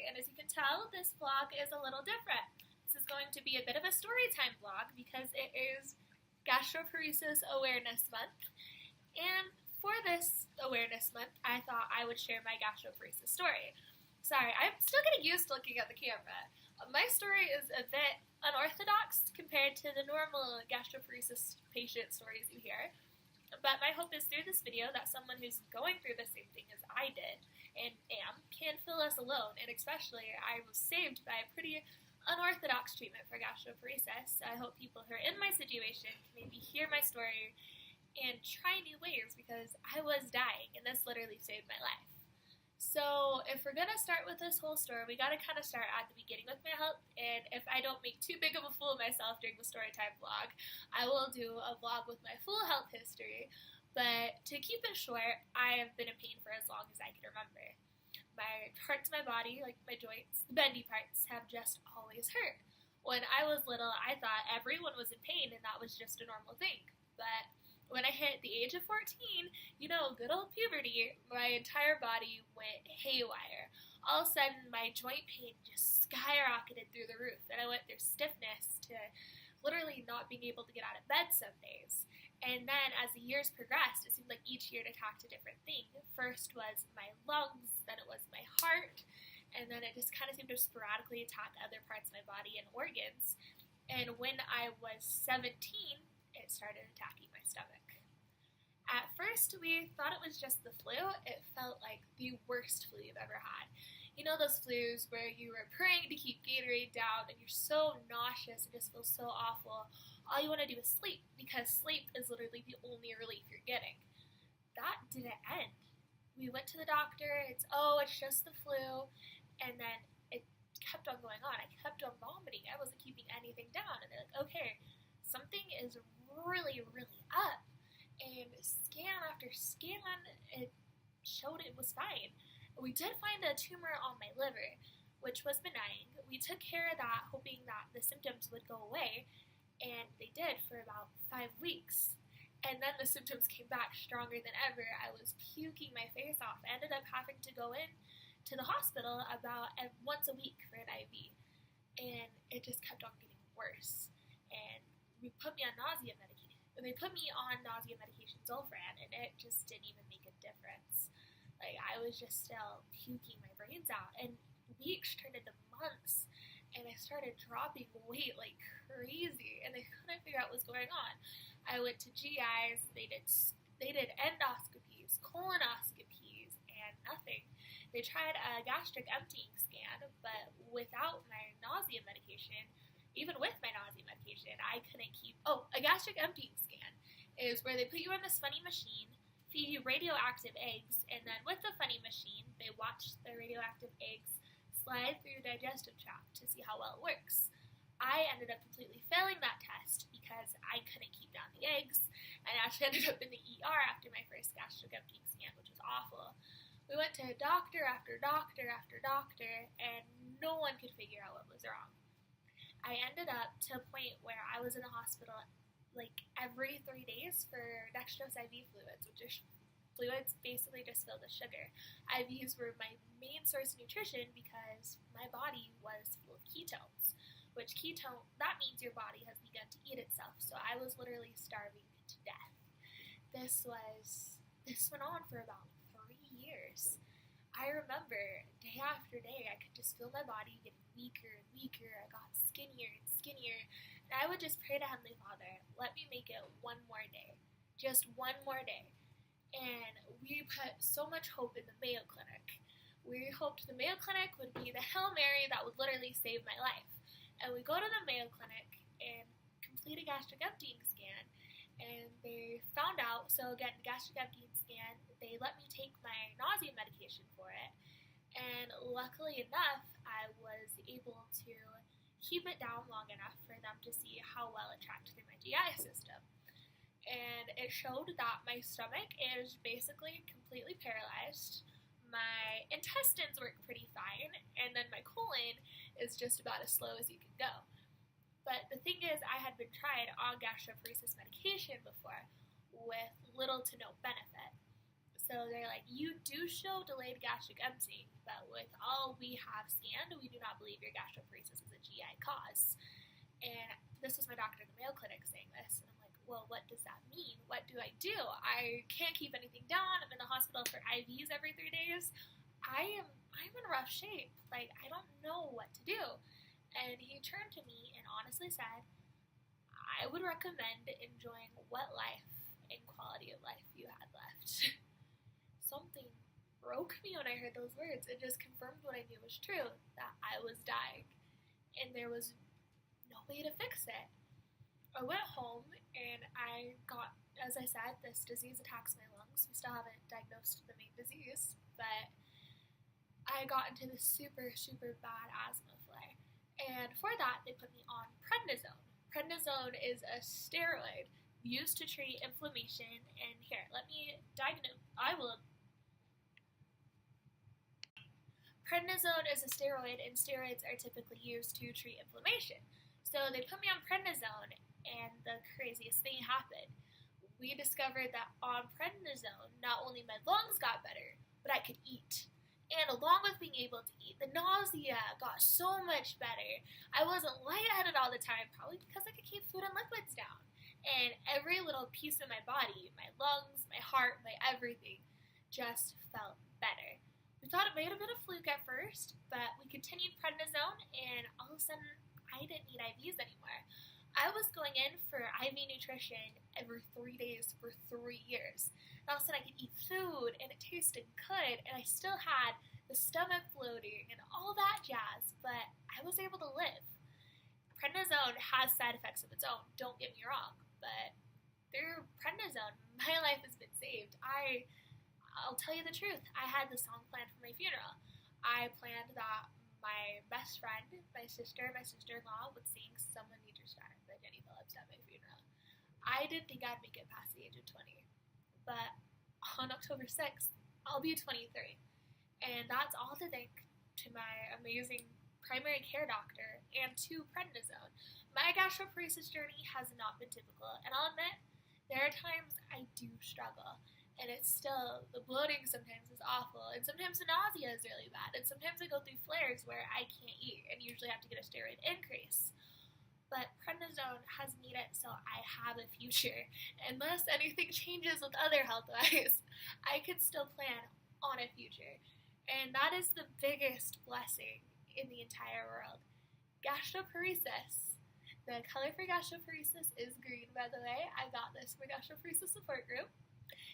Story, and as you can tell, this vlog is a little different. This is going to be a bit of a story time vlog because it is Gastroparesis Awareness Month, and for this awareness month, I thought I would share my gastroparesis story. Sorry, I'm still getting used to looking at the camera. My story is a bit unorthodox compared to the normal gastroparesis patient stories you hear. But my hope is through this video that someone who's going through the same thing as I did and am can feel less alone, and especially I was saved by a pretty unorthodox treatment for gastroparesis. I hope people who are in my situation can maybe hear my story and try new ways because I was dying and this literally saved my life. So if we're gonna start with this whole story, we gotta kind of start at the beginning with my health, and if I don't make too big of a fool of myself during the story time vlog, I will do a vlog with my full health history. But to keep it short, I have been in pain for as long as I can remember. My parts of my body, like my joints, the bendy parts, have just always hurt. When I was little, I thought everyone was in pain and that was just a normal thing. But when I hit the age of 14, you know, good old puberty, my entire body went haywire. All of a sudden, my joint pain just skyrocketed through the roof, and I went through stiffness to literally not being able to get out of bed some days. And then as the years progressed, it seemed like each year it attacked a different thing. First was my lungs, then it was my heart, and then it just kind of seemed to sporadically attack other parts of my body and organs. And when I was 17, it started attacking my stomach. At first, we thought it was just the flu. It felt like the worst flu you've ever had. You know those flus where you were praying to keep Gatorade down and you're so nauseous and just feels so awful. All you want to do is sleep because sleep is literally the only relief you're getting. That didn't end. We went to the doctor. It's just the flu. And then it kept on going on. I kept on vomiting. I wasn't keeping anything down. And they're like, okay, something is really, really up. And scan after scan, it showed it was fine. We did find a tumor on my liver, which was benign. We took care of that, hoping that the symptoms would go away, and they did for about 5 weeks. And then the symptoms came back stronger than ever. I was puking my face off. I ended up having to go in to the hospital about once a week for an IV, and it just kept on getting worse. And we put me on nausea medication. They put me on nausea medication, Zolfran, and it just didn't even make a difference. Like, I was just still puking my brains out, and weeks turned into months, and I started dropping weight like crazy, and they couldn't figure out what was going on. I went to GIs, they did endoscopies, colonoscopies, and nothing. They tried a gastric emptying scan, but without my nausea medication, even with my nausea medication, I couldn't keep... a gastric emptying scan is where they put you on this funny machine, feed you radioactive eggs, and then with the funny machine, they watch the radioactive eggs slide through your digestive tract to see how well it works. I ended up completely failing that test because I couldn't keep down the eggs, and I actually ended up in the ER after my first gastric emptying scan, which was awful. We went to doctor after doctor after doctor, and no one could figure out what was wrong. I ended up to a point where I was in the hospital like every 3 days for dextrose IV fluids, which are fluids basically just filled with sugar. IVs were my main source of nutrition because my body was full of ketones, which that means your body has begun to eat itself. So I was literally starving to death. This went on for about 3 years. I remember day after day, I could just feel my body getting weaker and weaker. I got skinnier and skinnier. And I would just pray to Heavenly Father, let me make it one more day. Just one more day. And we put so much hope in the Mayo Clinic. We hoped the Mayo Clinic would be the Hail Mary that would literally save my life. And we go to the Mayo Clinic and complete a gastric emptying scan. And they found out, so again, gastric emptying scan, they let me take my nausea medication for it, and luckily enough, I was able to keep it down long enough for them to see how well it tracked through my GI system. And it showed that my stomach is basically completely paralyzed, my intestines work pretty fine, and then my colon is just about as slow as you can go. But the thing is, I had been tried on gastroparesis medication before with little to no benefit. So they're like, you do show delayed gastric emptying, but with all we have scanned, we do not believe your gastroparesis is a GI cause. And this was my doctor in the Mayo Clinic saying this. And I'm like, well, what does that mean? What do I do? I can't keep anything down. I'm in the hospital for IVs every 3 days. I'm in rough shape. Like, I don't know what to do. And he turned to me and honestly said, I would recommend enjoying what life and quality of life you had left. Something broke me when I heard those words. It just confirmed what I knew was true, that I was dying. And there was no way to fix it. I went home and I got, as I said, this disease attacks my lungs. We still haven't diagnosed the main disease, but I got into this super, super bad asthma flare. And for that, they put me on prednisone. Prednisone is a steroid used to treat inflammation. And here, let me diagnose. Prednisone is a steroid, and steroids are typically used to treat inflammation. So they put me on prednisone, and the craziest thing happened. We discovered that on prednisone, not only my lungs got better, but I could eat. And along with being able to eat, the nausea got so much better. I wasn't lightheaded all the time, probably because I could keep food and liquids down. And every little piece of my body, my lungs, my heart, my everything, just felt better. We thought it might have been a fluke at first, but we continued prednisone, and all of a sudden, I didn't need IVs anymore. I was going in for IV nutrition every 3 days for 3 years. And all of a sudden I could eat food and it tasted good, and I still had the stomach bloating and all that jazz, but I was able to live. Prednisone has side effects of its own, don't get me wrong, but through prednisone, my life has been saved. I'll tell you the truth, I had the song planned for my funeral. I planned that my best friend, my sister, my sister-in-law would sing Someone Needs Your Star by Jenny Phillips at my funeral. I didn't think I'd make it past the age of 20, but on October 6th, I'll be 23, and that's all to thank to my amazing primary care doctor and to prednisone. My gastroparesis journey has not been typical, and I'll admit, there are times I do struggle. And it's still, the bloating sometimes is awful, and sometimes the nausea is really bad, and sometimes I go through flares where I can't eat and usually have to get a steroid increase. But prednisone has made it so I have a future. Unless anything changes with other health-wise, I could still plan on a future. And that is the biggest blessing in the entire world. Gastroparesis. The color for gastroparesis is green, by the way. I got this for gastroparesis support group.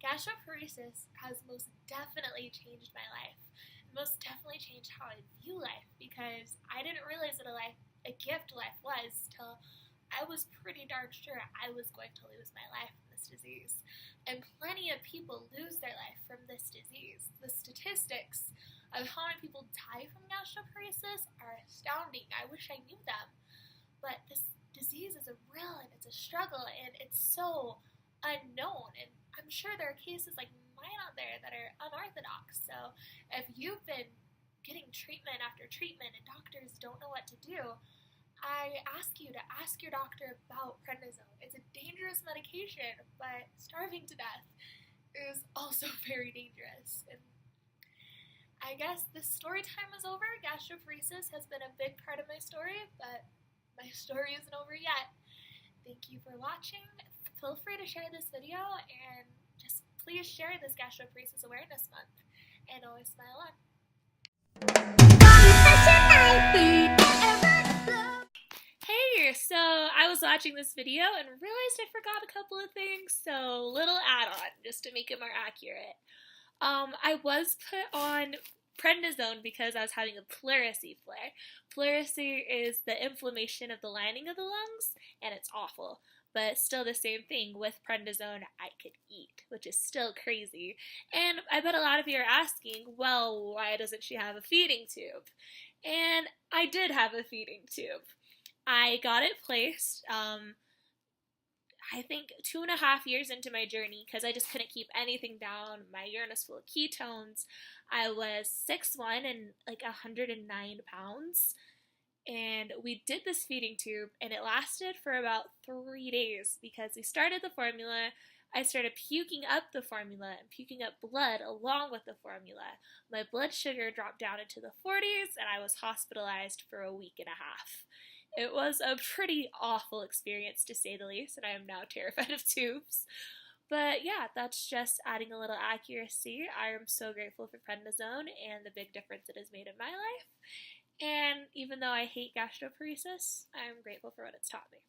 Gastroparesis has most definitely changed my life. Most definitely changed how I view life, because I didn't realize what a gift life was till I was pretty darn sure I was going to lose my life from this disease. And plenty of people lose their life from this disease. The statistics of how many people die from gastroparesis are astounding. I wish I knew them. But this disease is real, and it's a struggle, and it's so unknown. And I'm sure there are cases like mine out there that are unorthodox. So if you've been getting treatment after treatment and doctors don't know what to do, I ask you to ask your doctor about prednisone. It's a dangerous medication, but starving to death is also very dangerous. And I guess the story time is over. Gastroparesis has been a big part of my story, but my story isn't over yet. Thank you for watching. Feel free to share this video, and just please share this Gastroparesis Awareness Month, and always smile on. Hey, so I was watching this video and realized I forgot a couple of things, so little add-on just to make it more accurate. I was put on prednisone because I was having a pleurisy flare. Pleurisy is the inflammation of the lining of the lungs, and it's awful. But still the same thing, with prednisone I could eat, which is still crazy. And I bet a lot of you are asking, well, why doesn't she have a feeding tube? And I did have a feeding tube. I got it placed, I think 2.5 years into my journey, because I just couldn't keep anything down. My urine was full of ketones. I was 6'1" and like 109 pounds. And we did this feeding tube, and it lasted for about 3 days, because we started the formula. I started puking up the formula and puking up blood along with the formula. My blood sugar dropped down into the 40s, and I was hospitalized for a week and a half. It was a pretty awful experience, to say the least, and I am now terrified of tubes. But yeah, that's just adding a little accuracy. I am so grateful for prednisone and the big difference it has made in my life. And even though I hate gastroparesis, I'm grateful for what it's taught me.